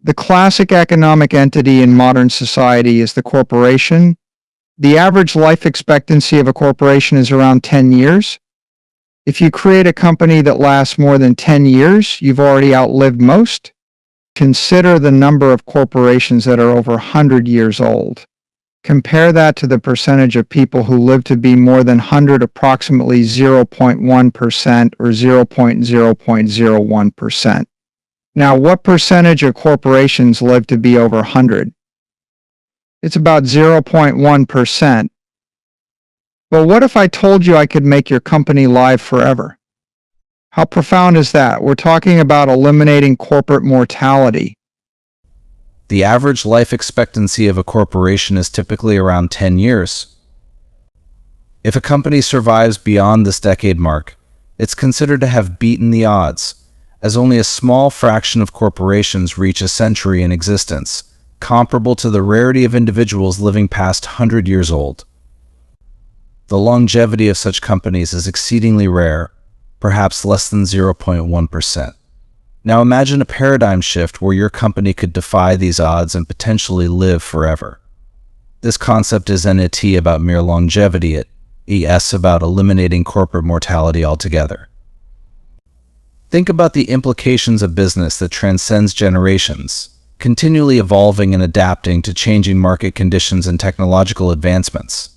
The classic economic entity in modern society is the corporation. The average life expectancy of a corporation is around 10 years. If you create a company that lasts more than 10 years, you've already outlived most. Consider the number of corporations that are over 100 years old. Compare that to the percentage of people who live to be more than 100, approximately 0.1% or 0.001%. Now, what percentage of corporations live to be over 100? It's about 0.1%. But what if I told you I could make your company live forever? How profound is that? We're talking about eliminating corporate mortality. The average life expectancy of a corporation is typically around 10 years. If a company survives beyond this decade mark, it's considered to have beaten the odds, as only a small fraction of corporations reach a century in existence, comparable to the rarity of individuals living past 100 years old. The longevity of such companies is exceedingly rare, perhaps less than 0.1%. Now imagine a paradigm shift where your company could defy these odds and potentially live forever. This concept isn't a T about mere longevity, it's about eliminating corporate mortality altogether. Think about the implications of business that transcends generations, continually evolving and adapting to changing market conditions and technological advancements.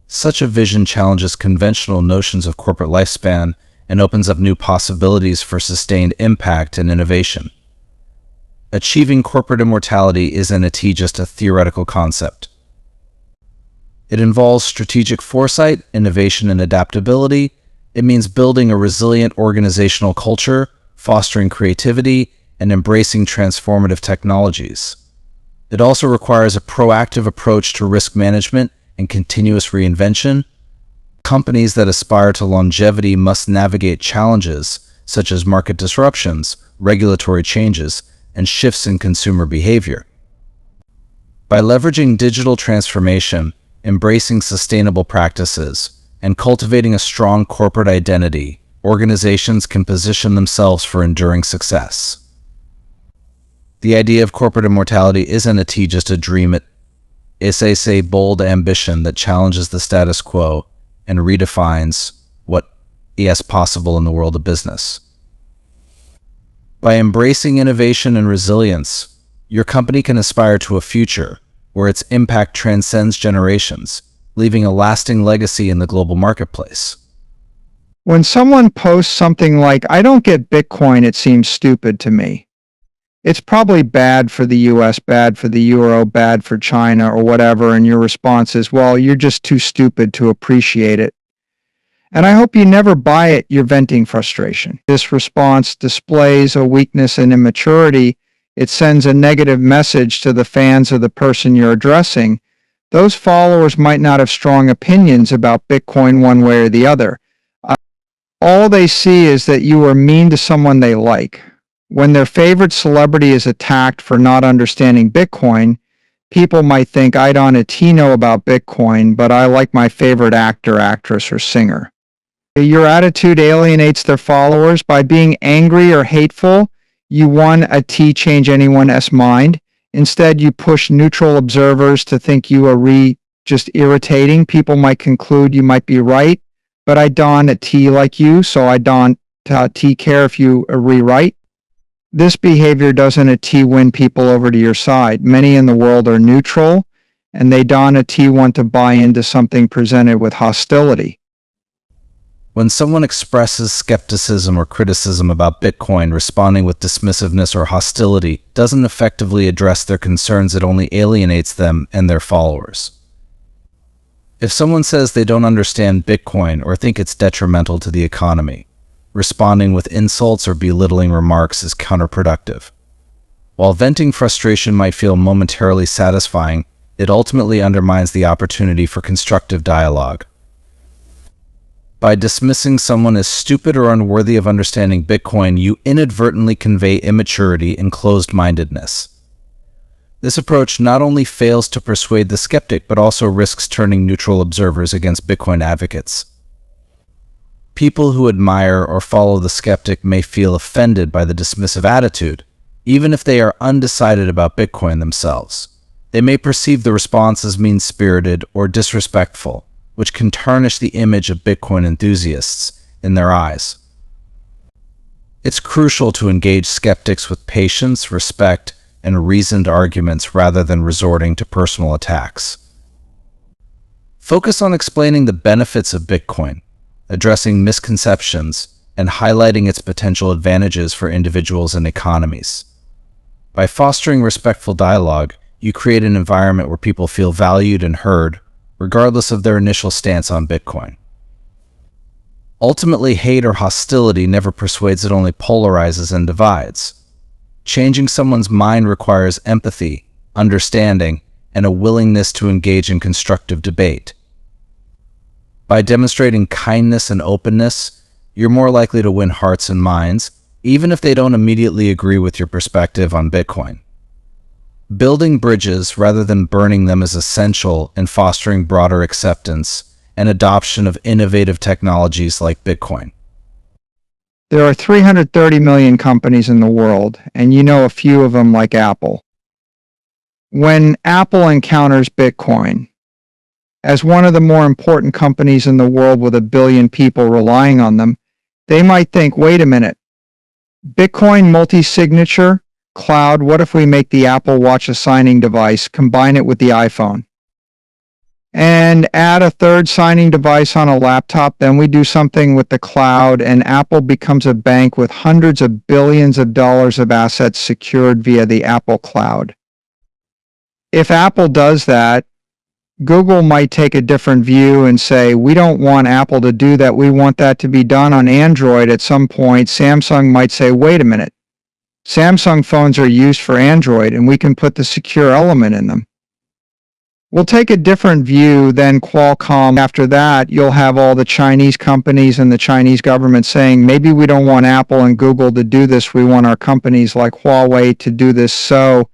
Such a vision challenges conventional notions of corporate lifespan and opens up new possibilities for sustained impact and innovation. Achieving corporate immortality isn't just a theoretical concept. It involves strategic foresight, innovation, and adaptability. It means building a resilient organizational culture, fostering creativity, and embracing transformative technologies. It also requires a proactive approach to risk management and continuous reinvention. Companies that aspire to longevity must navigate challenges such as market disruptions, regulatory changes, and shifts in consumer behavior. By leveraging digital transformation, embracing sustainable practices, and cultivating a strong corporate identity, organizations can position themselves for enduring success. The idea of corporate immortality isn't just a dream, it's a bold ambition that challenges the status quo and redefines what is possible in the world of business. By embracing innovation and resilience, your company can aspire to a future where its impact transcends generations, leaving a lasting legacy in the global marketplace. When someone posts something like, "I don't get Bitcoin, it seems stupid to me. It's probably bad for the US, bad for the euro, bad for China," or whatever, and your response is, "Well, you're just too stupid to appreciate it. And I hope you never buy it, you're venting frustration." This response displays a weakness and immaturity. It sends a negative message to the fans of the person you're addressing. Those followers might not have strong opinions about Bitcoin one way or the other. All they see is that you are mean to someone they like. When their favorite celebrity is attacked for not understanding Bitcoin, people might think, "I don't know about Bitcoin, but I like my favorite actor, actress, or singer." Your attitude alienates their followers. By being angry or hateful, you change anyone's mind. Instead, you push neutral observers to think you are just irritating. People might conclude you might be right, but I don't like you, so I don't care if you are right. This behavior doesn't win people over to your side. Many in the world are neutral, and they don't want to buy into something presented with hostility. When someone expresses skepticism or criticism about Bitcoin, responding with dismissiveness or hostility doesn't effectively address their concerns. It only alienates them and their followers. If someone says they don't understand Bitcoin or think it's detrimental to the economy, responding with insults or belittling remarks is counterproductive. While venting frustration might feel momentarily satisfying, it ultimately undermines the opportunity for constructive dialogue. By dismissing someone as stupid or unworthy of understanding Bitcoin, you inadvertently convey immaturity and closed-mindedness. This approach not only fails to persuade the skeptic, but also risks turning neutral observers against Bitcoin advocates. People who admire or follow the skeptic may feel offended by the dismissive attitude, even if they are undecided about Bitcoin themselves. They may perceive the response as mean-spirited or disrespectful, which can tarnish the image of Bitcoin enthusiasts in their eyes. It's crucial to engage skeptics with patience, respect, and reasoned arguments rather than resorting to personal attacks. Focus on explaining the benefits of Bitcoin, addressing misconceptions, and highlighting its potential advantages for individuals and economies. By fostering respectful dialogue, you create an environment where people feel valued and heard, regardless of their initial stance on Bitcoin. Ultimately, hate or hostility never persuades, it only polarizes and divides. Changing someone's mind requires empathy, understanding, and a willingness to engage in constructive debate. By demonstrating kindness and openness, you're more likely to win hearts and minds, even if they don't immediately agree with your perspective on Bitcoin. Building bridges rather than burning them is essential in fostering broader acceptance and adoption of innovative technologies like Bitcoin. There are 330 million companies in the world, and you know a few of them like Apple. When Apple encounters Bitcoin, as one of the more important companies in the world with 1 billion people relying on them, they might think, wait a minute, Bitcoin multi-signature, cloud, what if we make the Apple Watch a signing device, combine it with the iPhone, and add a third signing device on a laptop, then we do something with the cloud, and Apple becomes a bank with hundreds of billions of dollars of assets secured via the Apple Cloud. If Apple does that, Google might take a different view and say, we don't want Apple to do that, we want that to be done on Android at some point. Samsung might say, wait a minute, Samsung phones are used for Android and we can put the secure element in them. We'll take a different view than Qualcomm. After that, you'll have all the Chinese companies and the Chinese government saying, maybe we don't want Apple and Google to do this, we want our companies like Huawei to do this. So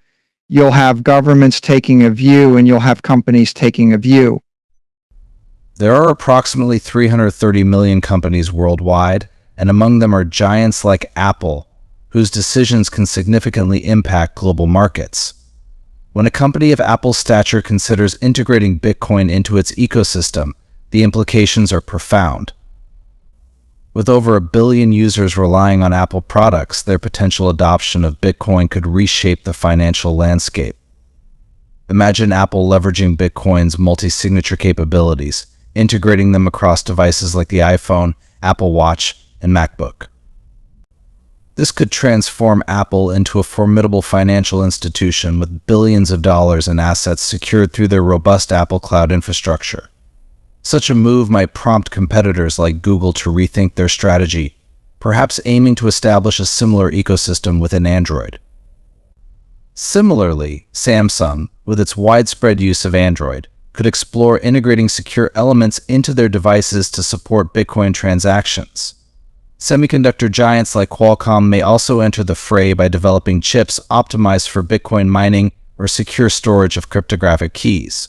you'll have governments taking a view and you'll have companies taking a view. There are approximately 330 million companies worldwide, and among them are giants like Apple, whose decisions can significantly impact global markets. When a company of Apple's stature considers integrating Bitcoin into its ecosystem, the implications are profound. With over 1 billion users relying on Apple products, their potential adoption of Bitcoin could reshape the financial landscape. Imagine Apple leveraging Bitcoin's multi-signature capabilities, integrating them across devices like the iPhone, Apple Watch, and MacBook. This could transform Apple into a formidable financial institution with billions of dollars in assets secured through their robust Apple Cloud infrastructure. Such a move might prompt competitors like Google to rethink their strategy, perhaps aiming to establish a similar ecosystem within Android. Similarly, Samsung, with its widespread use of Android, could explore integrating secure elements into their devices to support Bitcoin transactions. Semiconductor giants like Qualcomm may also enter the fray by developing chips optimized for Bitcoin mining or secure storage of cryptographic keys.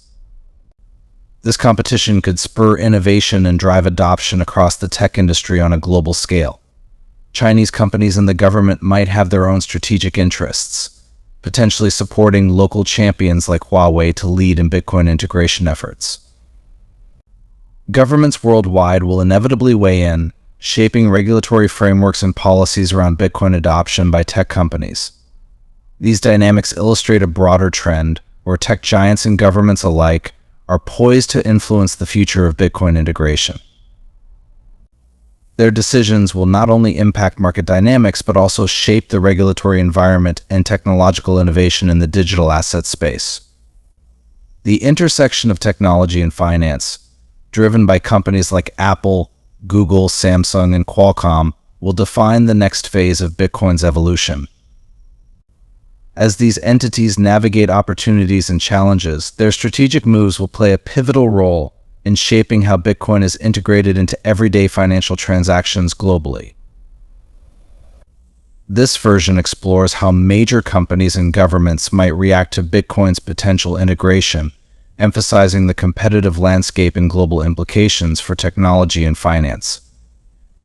This competition could spur innovation and drive adoption across the tech industry on a global scale. Chinese companies and the government might have their own strategic interests, potentially supporting local champions like Huawei to lead in Bitcoin integration efforts. Governments worldwide will inevitably weigh in, shaping regulatory frameworks and policies around Bitcoin adoption by tech companies. These dynamics illustrate a broader trend where tech giants and governments alike are poised to influence the future of Bitcoin integration. Their decisions will not only impact market dynamics, but also shape the regulatory environment and technological innovation in the digital asset space. The intersection of technology and finance, driven by companies like Apple, Google, Samsung, and Qualcomm, will define the next phase of Bitcoin's evolution. As these entities navigate opportunities and challenges, their strategic moves will play a pivotal role in shaping how Bitcoin is integrated into everyday financial transactions globally. This version explores how major companies and governments might react to Bitcoin's potential integration, emphasizing the competitive landscape and global implications for technology and finance.